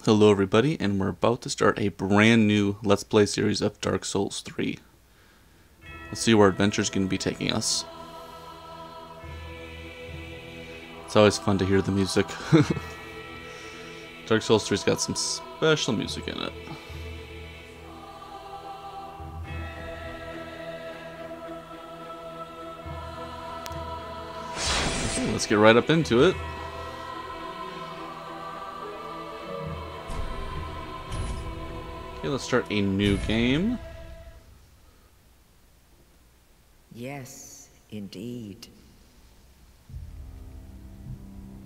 Hello everybody, and we're about to start a brand new Let's Play series of Dark Souls 3. Let's see where our adventure's going to be taking us. It's always fun to hear the music. Dark Souls 3's got some special music in it. Okay, let's get right up into it. Okay, let's start a new game. Yes, indeed.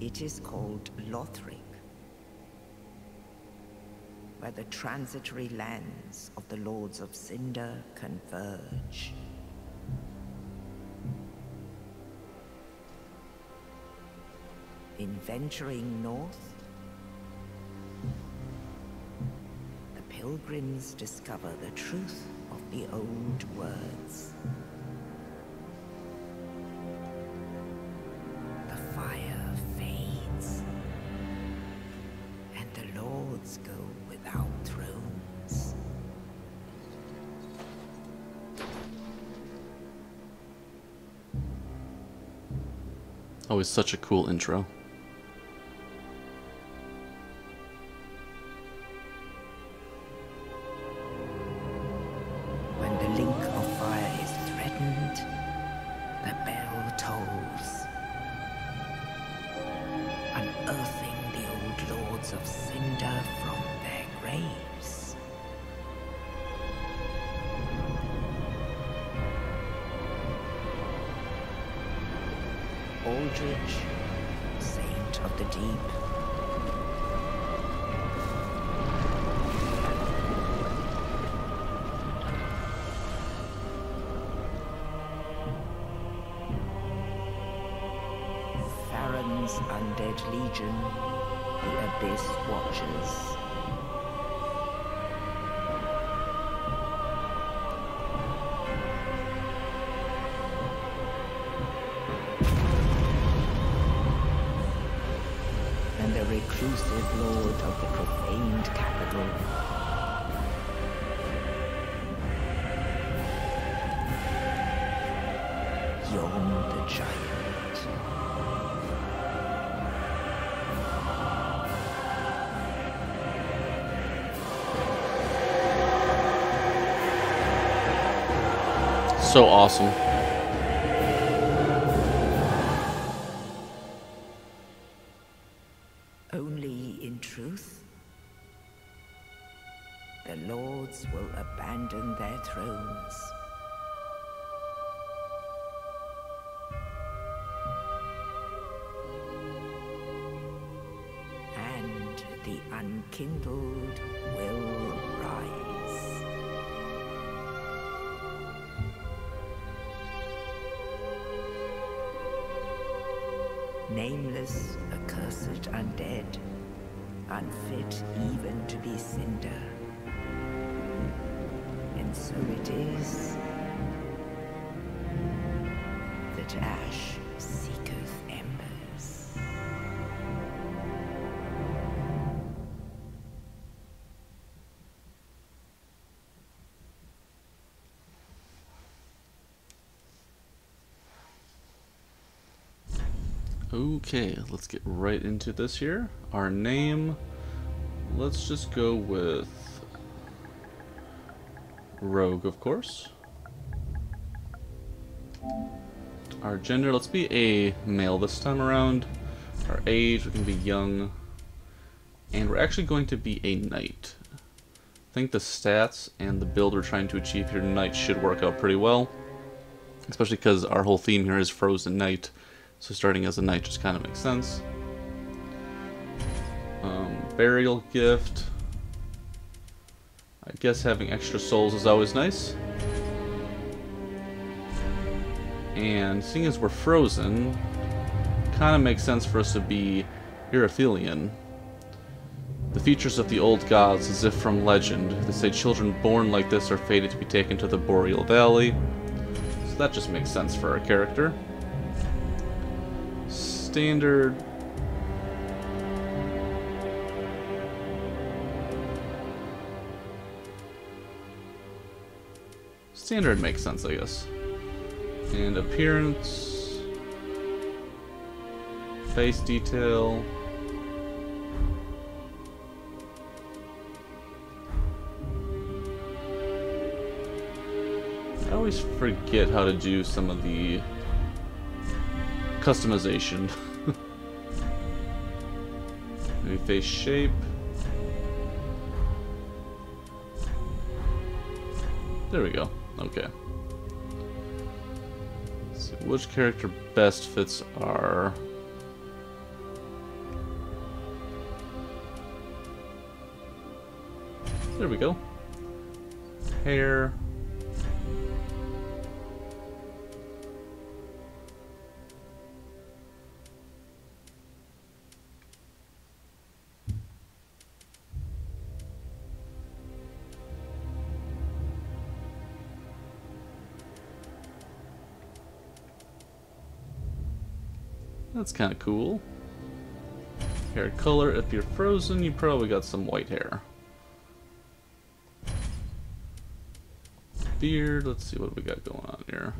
It is called Lothric, where the transitory lands of the Lords of Cinder converge. In venturing north, the pilgrims discover the truth of the old words. The fire fades, and the lords go without thrones. Always such a cool intro. When the link of fire is threatened, the bell tolls, unearthing the old lords of Cinder from their graves. Aldrich, saint of the deep, Farron's undead legion, the Abyss Watchers. And the reclusive lord of the profaned capital. Yon the giant. So awesome. Only in truth, the lords will abandon their thrones. And the unkindled will rise. Nameless, accursed undead, unfit even to be cinder. And so it is that ash seeketh embers. Okay, let's get right into this here. Our name, let's just go with Rogue, of course. Our gender, let's be a male this time around. Our age, we can be young. And we're actually going to be a knight. I think the stats and the build we're trying to achieve here tonight should work out pretty well. Especially because our whole theme here is Frozen Knight. So starting as a knight just kind of makes sense. Burial gift. I guess having extra souls is always nice. And seeing as we're frozen, kind of makes sense for us to be Irathelian. The features of the old gods as if from legend. They say children born like this are fated to be taken to the Boreal Valley. So that just makes sense for our character. Standard Standard makes sense, I guess. And appearance, face detail. I always forget how to do some of the customization. Maybe face shape. There we go. Okay. Let's see which character best fits our... There we go. Hair. That's kind of cool. Hair color, if you're frozen, you probably got some white hair. Beard, let's see what we got going on here.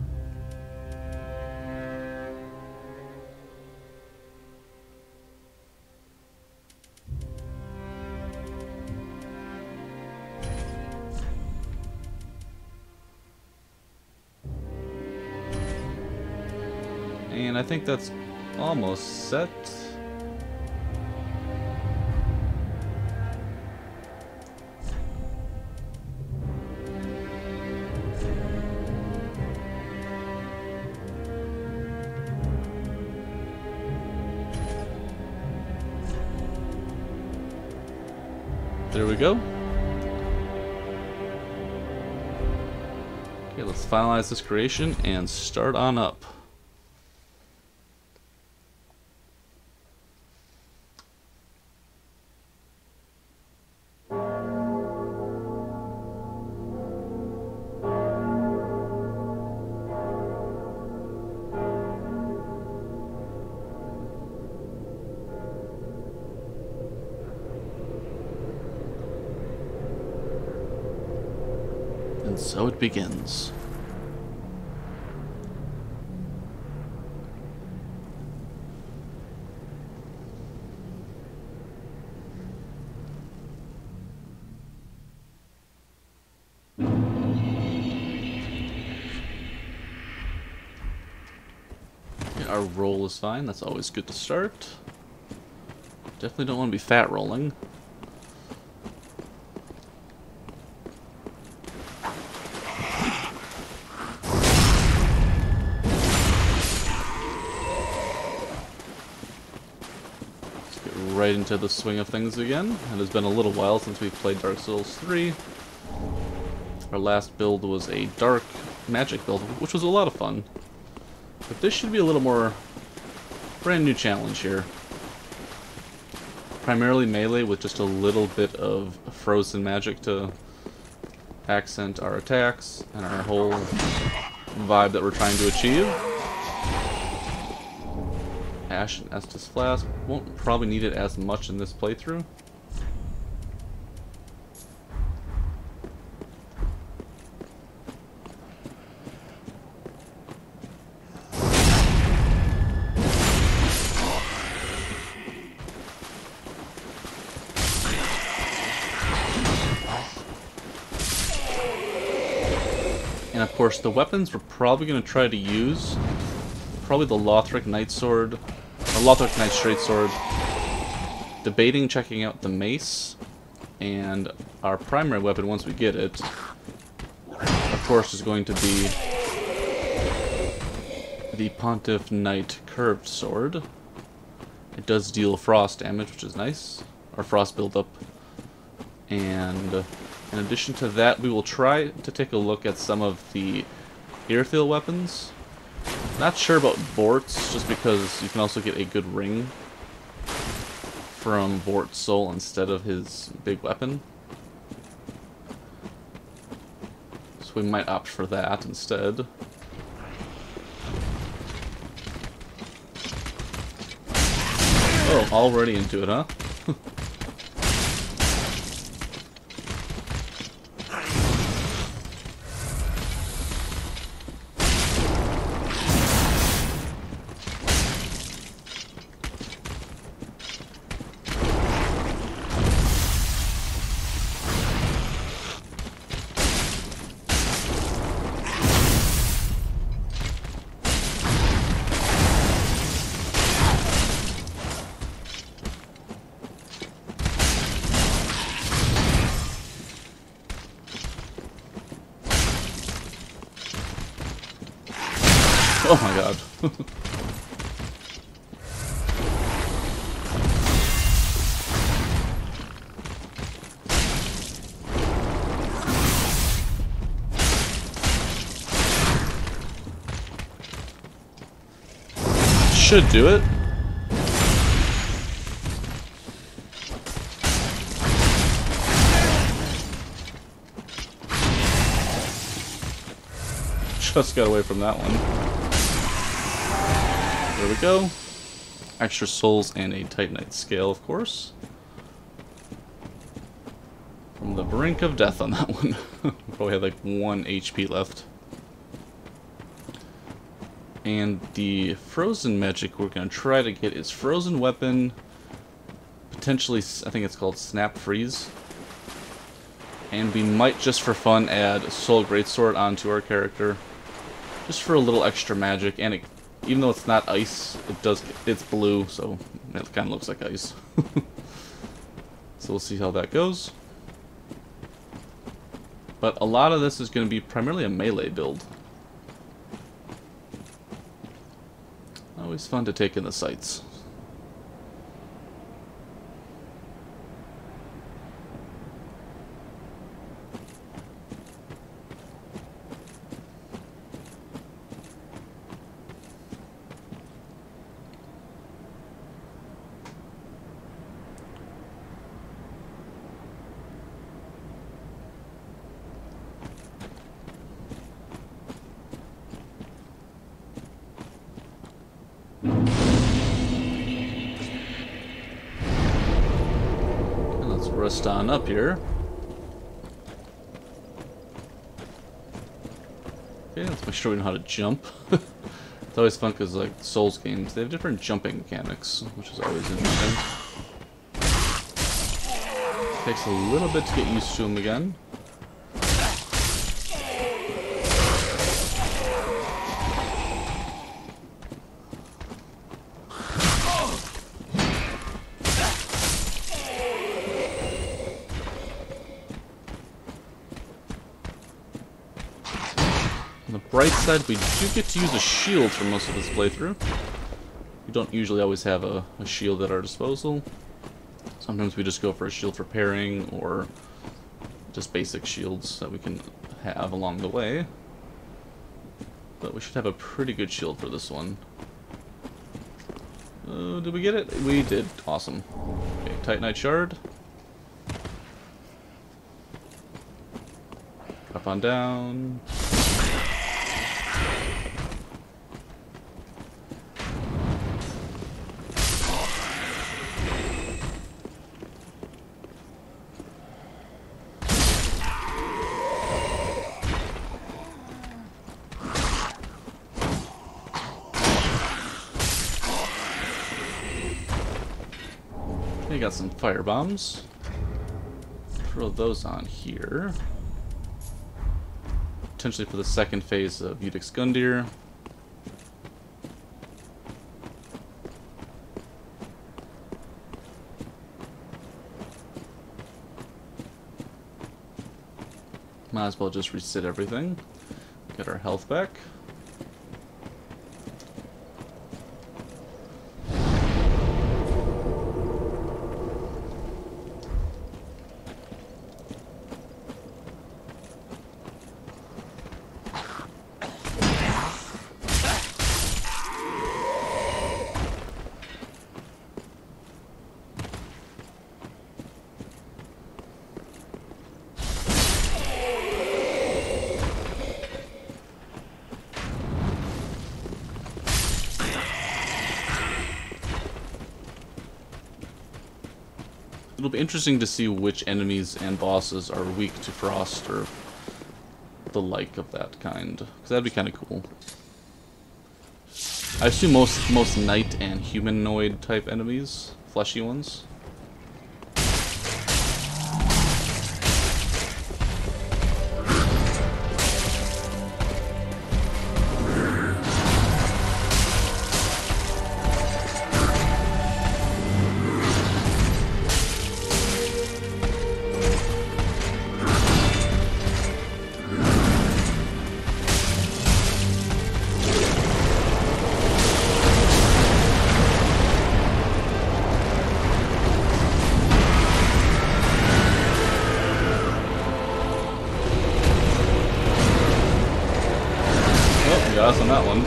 And I think that's almost set. There we go. Okay, let's finalize this creation and start on up. And so it begins. Okay, our roll is fine. That's always good to start. Definitely don't want to be fat rolling. Right into the swing of things again. It has been a little while since we've played Dark Souls 3. Our last build was a dark magic build, which was a lot of fun. But this should be a little more brand new challenge here. Primarily melee with just a little bit of frozen magic to accent our attacks and our whole vibe that we're trying to achieve. Ash and Estus Flask. Won't probably need it as much in this playthrough. And of course the weapons we're probably going to try to use, probably the Lothric Knight Sword, or Lothric Knight Straight Sword, debating checking out the mace, and our primary weapon once we get it, of course, is going to be the Pontiff Knight Curved Sword. It does deal frost damage, which is nice, or frost buildup. And in addition to that, we will try to take a look at some of the airfield weapons. Not sure about Vort's, just because you can also get a good ring from Vort's soul instead of his big weapon. So we might opt for that instead. Oh, already into it, huh? Oh my god. Should do it. Just got away from that one. There we go. Extra souls and a Titanite scale, of course. From the brink of death on that one. Probably had like 1 HP left. And the frozen magic we're going to try to get is frozen weapon. Potentially, I think it's called Snap Freeze. And we might, just for fun, add Soul Greatsword onto our character. Just for a little extra magic. And it, even though it's not ice, it's blue, so it kind of looks like ice. So we'll see how that goes. But a lot of this is going to be primarily a melee build. Always fun to take in the sights. Let's rest on up here. Okay, let's make sure we know how to jump. It's always fun because, like, Souls games, they have different jumping mechanics, which is always interesting. Takes a little bit to get used to them again. On the bright side, we do get to use a shield for most of this playthrough. We don't usually always have a shield at our disposal. Sometimes we just go for a shield for parrying, or just basic shields that we can have along the way. But we should have a pretty good shield for this one. Did we get it? We did. Awesome. Okay, Titanite Shard. Up on down. We got some fire bombs. Throw those on here. Potentially for the second phase of Udix Gundyr. Might as well just reset everything. Get our health back. It'll be interesting to see which enemies and bosses are weak to frost or the like of that kind, because that'd be kind of cool. I assume most knight and humanoid type enemies, fleshy ones. pass on that one.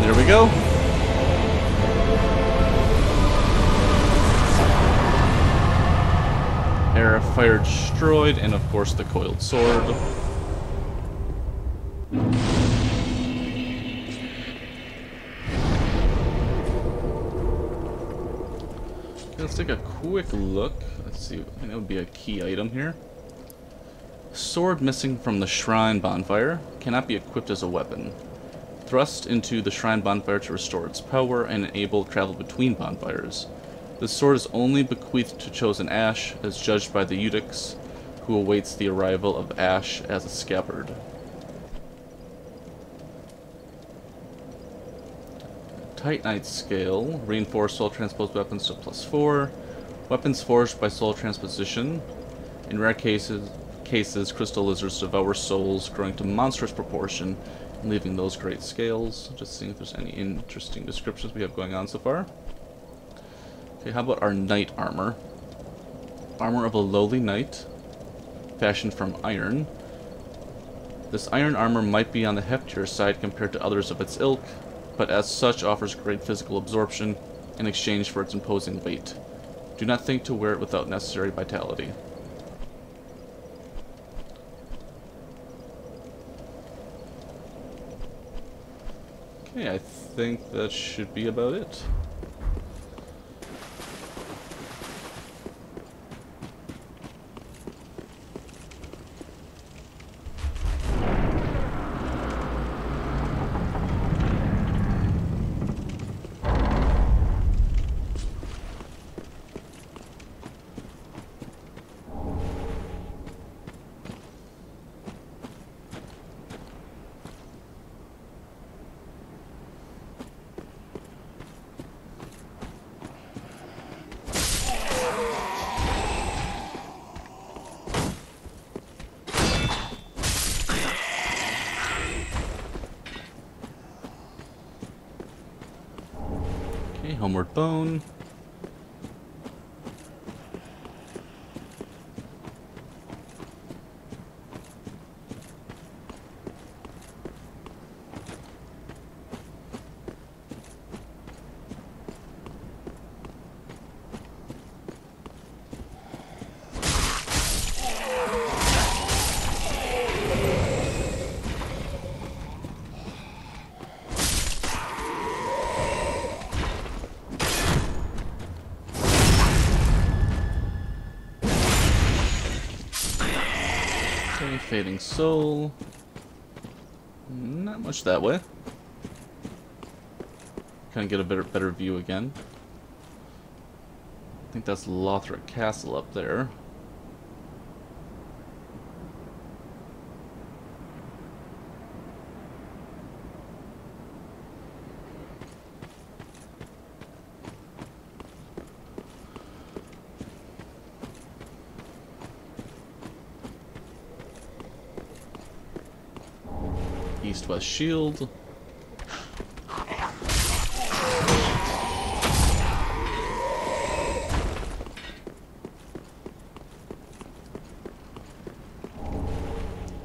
There we go. Air fire destroyed, and of course the coiled sword. Okay, let's take a quick look. Let's see, I think that would be a key item here. Sword missing from the shrine bonfire. Cannot be equipped as a weapon. Thrust into the shrine bonfire to restore its power and enable travel between bonfires. This sword is only bequeathed to chosen Ash, as judged by the Eudex, who awaits the arrival of Ash as a scabbard. Titanite scale. Reinforced soul transposed weapons to +4. Weapons forged by soul transposition. In rare cases, crystal lizards devour souls, growing to monstrous proportion, and leaving those great scales. Just seeing if there's any interesting descriptions we have going on so far. Okay, how about our knight armor? Armor of a lowly knight, fashioned from iron. This iron armor might be on the heftier side compared to others of its ilk, but as such offers great physical absorption in exchange for its imposing weight. Do not think to wear it without necessary vitality. Okay, I think that should be about it. Homeward Bone. Fading Soul. Not much that way. Kind of get a better view again. I think that's Lothric Castle up there. East-West Shield.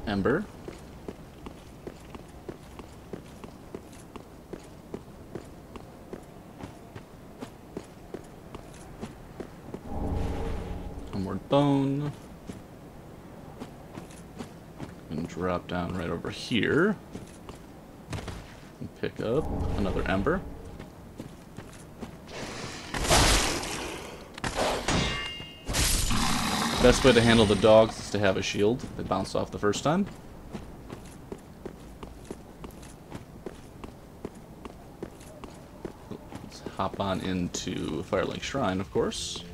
Ember. Homeward Bone. And drop down right over here. And pick up another Ember. Best way to handle the dogs is to have a shield. They bounce off the first time. Let's hop on into Firelink Shrine, of course.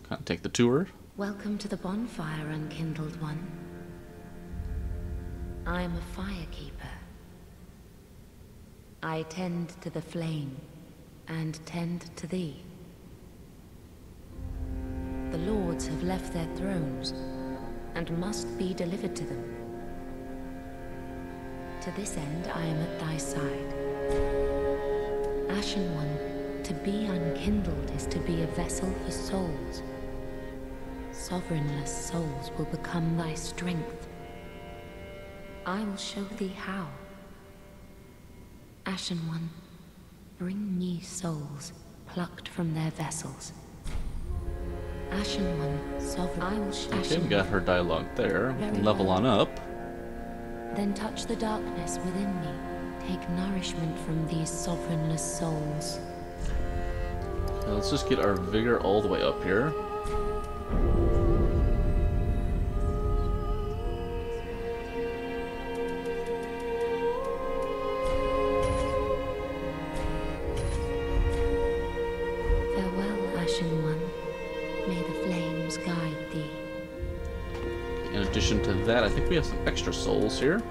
Kind of take the tour. Welcome to the bonfire, unkindled one. I'm a firekeeper. I tend to the flame, and tend to thee. The lords have left their thrones, and must be delivered to them. To this end I am at thy side. Ashen One, to be unkindled is to be a vessel for souls. Sovereignless souls will become thy strength. I will show thee how. Ashen One, bring me souls plucked from their vessels. Ashen One, sovereign, I will show. Okay, we got her dialogue there. We can level on up. Then touch the darkness within me. Take nourishment from these sovereignless souls. Now let's just get our vigor all the way up here. Farewell, Ashen One. May the flames guide thee. In addition to that, I think we have some extra souls here.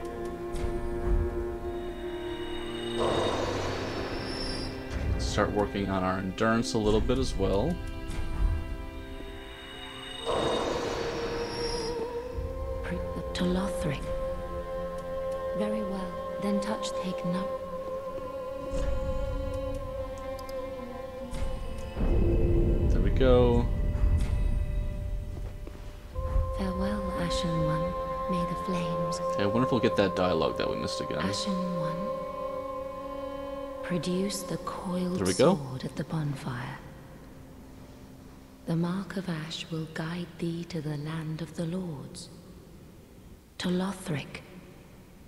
Start working on our endurance a little bit as well. To Lothric. Very well. Then touch take no. There we go. Farewell, Ashen One. May the flames. Okay, I wonder if we'll get that dialogue that we missed again. Ashen One. Produce the coiled There we go. sword at the bonfire. The mark of ash will guide thee to the land of the lords. To Lothric,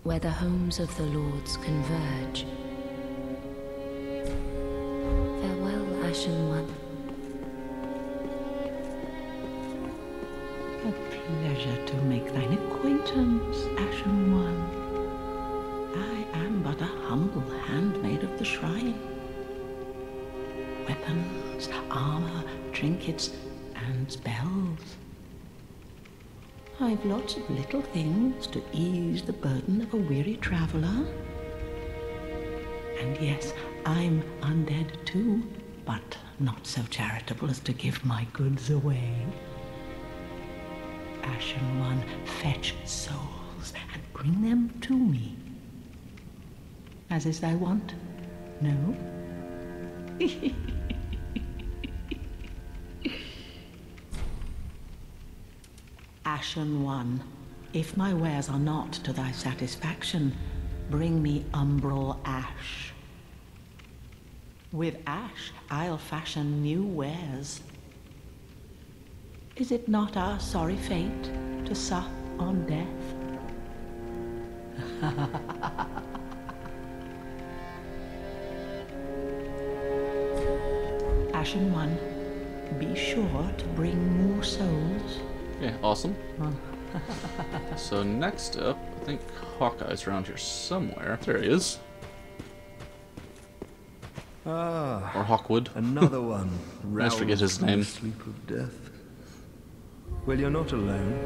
where the homes of the lords converge. Farewell, Ashen One. A pleasure to make thine acquaintance, Ashen One. I am but a humble handmaid of the shrine. Weapons, armor, trinkets, and spells. I've lots of little things to ease the burden of a weary traveler. And yes, I'm undead too, but not so charitable as to give my goods away. Ashen One, fetch souls and bring them to me. As is thy wont? No? Ashen One, if my wares are not to thy satisfaction, bring me umbral ash. With ash, I'll fashion new wares. Is it not our sorry fate to sup on death? Ashen One, be sure to bring more souls. Okay, awesome. So next up, I think Hawkeye's around here somewhere. There he is. Ah, Or Hawkwood. another one. I always forget his roused from the name. Sleep of death. Well, you're not alone.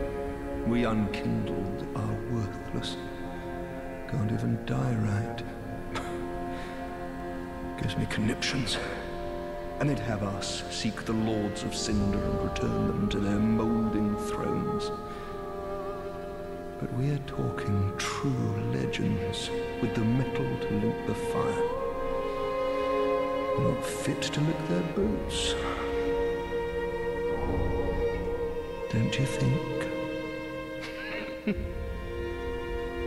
We unkindled are worthless. Can't even die right. Gives me conniptions. And they'd have us seek the lords of cinder and return them to their moulding thrones. But we're talking true legends with the metal to link the fire. Not fit to lick their boots. Don't you think?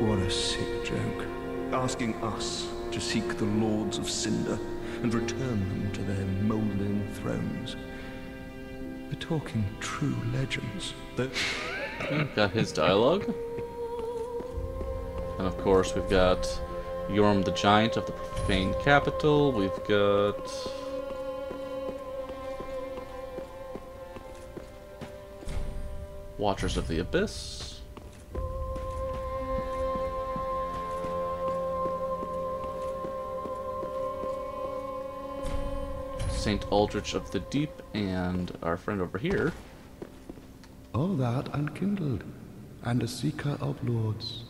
What a sick joke. Asking us to seek the lords of cinder and return them to their moulding thrones. We're talking true legends. Got his dialogue. And of course we've got Yorm the Giant of the Profane Capital. We've got... Watchers of the Abyss. Saint Aldrich of the Deep, and our friend over here. All that unkindled, and a seeker of lords.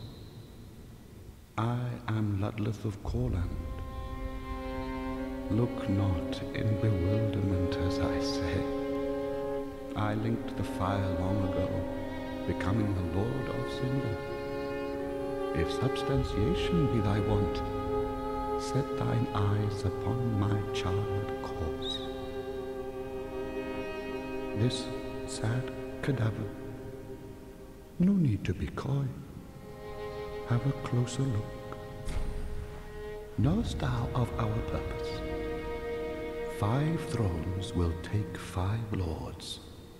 I am Ludleth of Corland. Look not in bewilderment as I say. I linked the fire long ago, becoming the Lord of Cinder. If substantiation be thy want, set thine eyes upon my charred corpse. This sad cadaver, no need to be coy. Have a closer look. Knowest thou of our purpose? 5 thrones will take 5 lords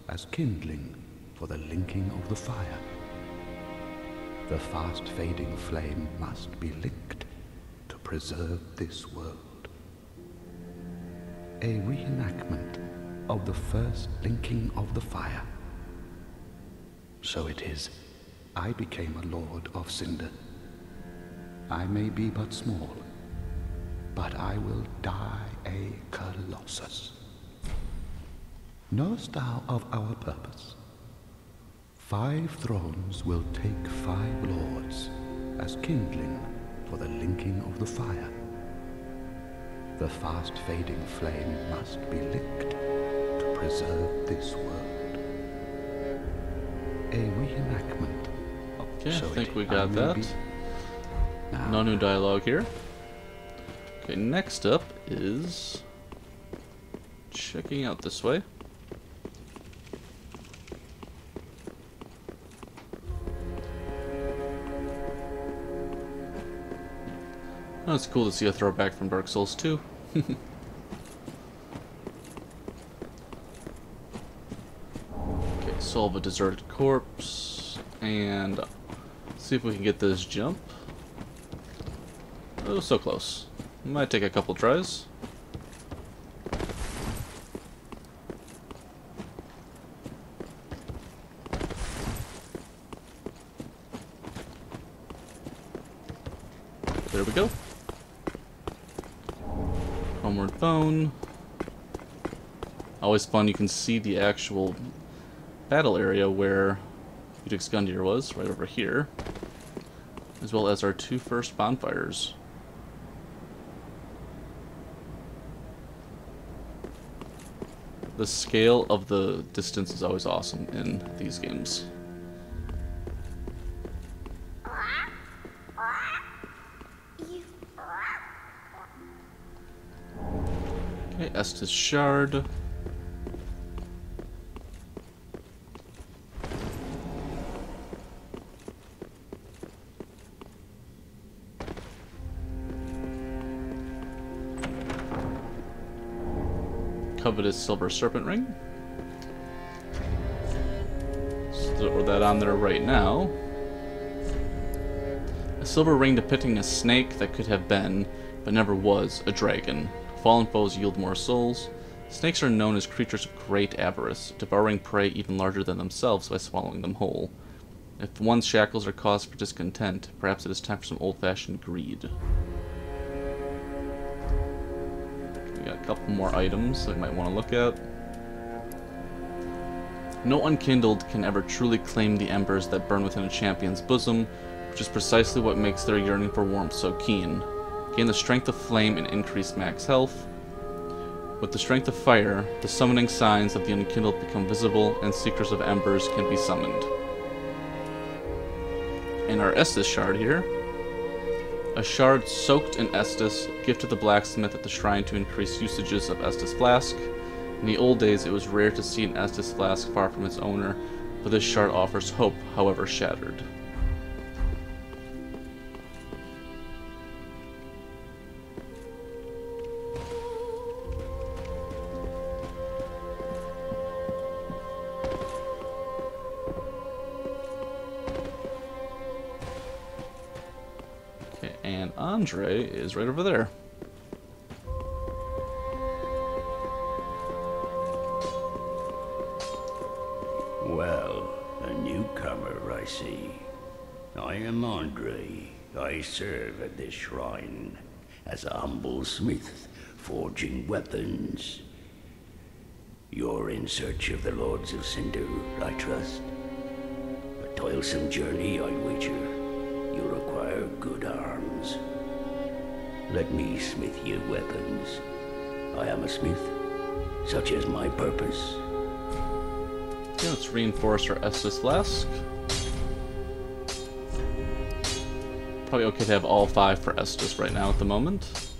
as kindling for the linking of the fire. The fast fading flame must be licked to preserve this world. A reenactment of the first linking of the fire. So it is, I became a Lord of Cinder. I may be but small, but I will die a colossus. Knowest thou of our purpose? 5 thrones will take 5 lords as kindling for the linking of the fire. The fast fading flame must be licked to preserve this world. A reenactment. Okay, So I think it we got may that. be. Now, No new dialogue here. Okay, next up is checking out this way. Oh, it's cool to see a throwback from Dark Souls 2. Okay, solve a deserted corpse, and see if we can get this jump. Oh, so close. Might take a couple tries. There we go. Homeward Bone. Always fun, you can see the actual battle area where Udix Gundyr was, right over here. As well as our 2 first bonfires. The scale of the distance is always awesome in these games. Okay, Estus Shard. Covetous Silver Serpent Ring. Throw that on there right now. A silver ring depicting a snake that could have been, but never was, a dragon. Fallen foes yield more souls. Snakes are known as creatures of great avarice, devouring prey even larger than themselves by swallowing them whole. If one's shackles are cause for discontent, perhaps it is time for some old-fashioned greed. We got a couple more items that we might want to look at. No unkindled can ever truly claim the embers that burn within a champion's bosom, which is precisely what makes their yearning for warmth so keen. Gain the strength of flame and increase max health. With the strength of fire, the summoning signs of the unkindled become visible, and seekers of embers can be summoned. And our Estus shard here. A shard soaked in Estus, gifted the blacksmith at the shrine to increase usages of Estus flask. In the old days, it was rare to see an Estus flask far from its owner, but this shard offers hope, however shattered. Okay, and Andre is right over there. Well, a newcomer, I see. I am Andre. I serve at this shrine as a humble smith, forging weapons. You're in search of the Lords of Cinder, I trust. A toilsome journey, I wager. You require good arms. Let me smith you weapons. I am a smith. Such is my purpose. Okay, let's reinforce our Estus Flask. Probably okay to have all 5 for Estus right now at the moment.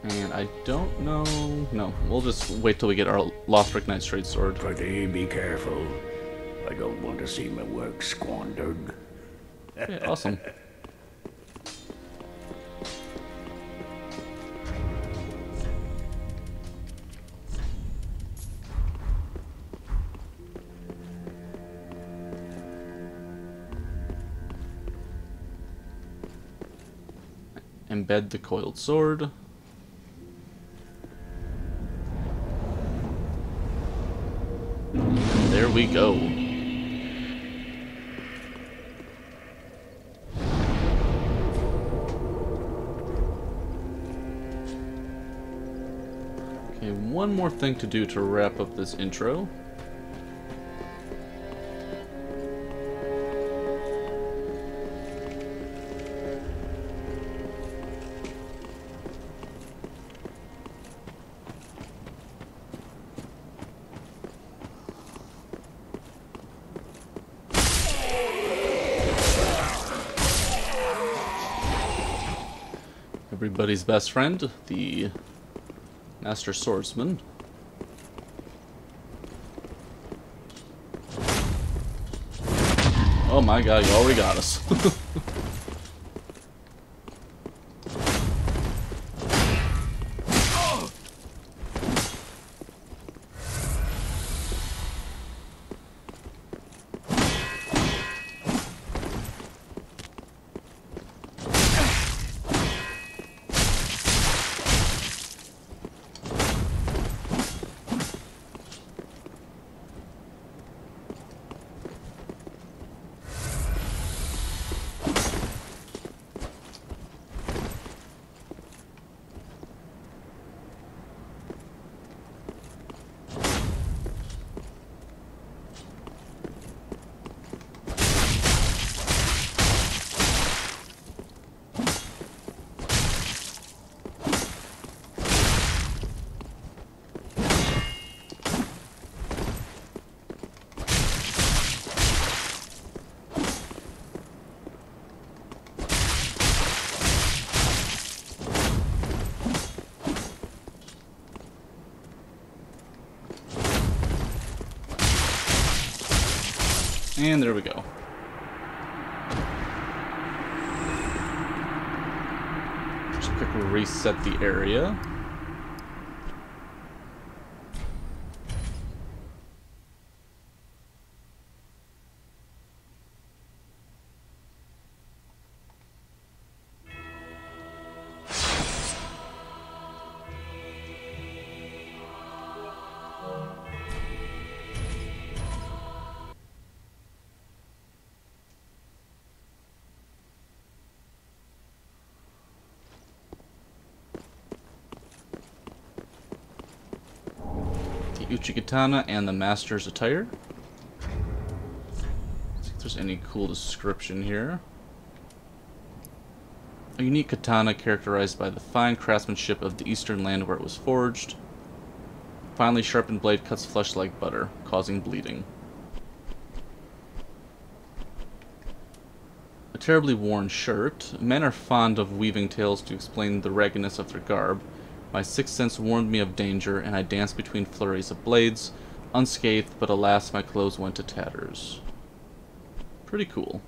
And I don't know... No, we'll just wait till we get our Lothric Knight Straight Sword. Pretty be careful. I don't want to see my work squandered. Okay, awesome. Embed the coiled sword. And there we go. Okay, one more thing to do to wrap up this intro. Everybody's best friend, the Master Swordsman. Oh my god, you already got us. And there we go. Just quickly reset the area. Uchikatana and the Master's Attire. Let's see if there's any cool description here. A unique katana characterized by the fine craftsmanship of the eastern land where it was forged. Finely sharpened blade cuts flesh like butter, causing bleeding. A terribly worn shirt. Men are fond of weaving tales to explain the raggedness of their garb. My sixth sense warned me of danger, and I danced between flurries of blades, unscathed, but alas, my clothes went to tatters. Pretty cool.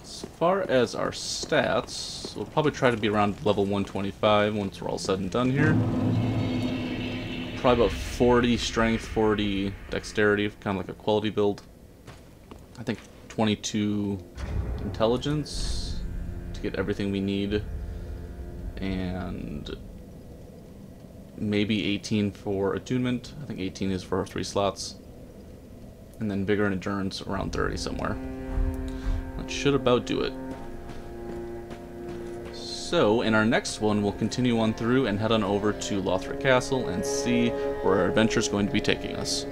As far as our stats, we'll probably try to be around level 125 once we're all said and done here. Probably about 40 strength, 40 dexterity, kind of like a quality build. I think 22 intelligence to get everything we need. And maybe 18 for attunement. I think 18 is for our 3 slots. And then vigor and endurance around 30 somewhere. That should about do it. So, in our next one, we'll continue on through and head on over to Lothric Castle and see where our adventure is going to be taking us.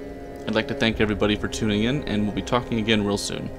I'd like to thank everybody for tuning in, and we'll be talking again real soon.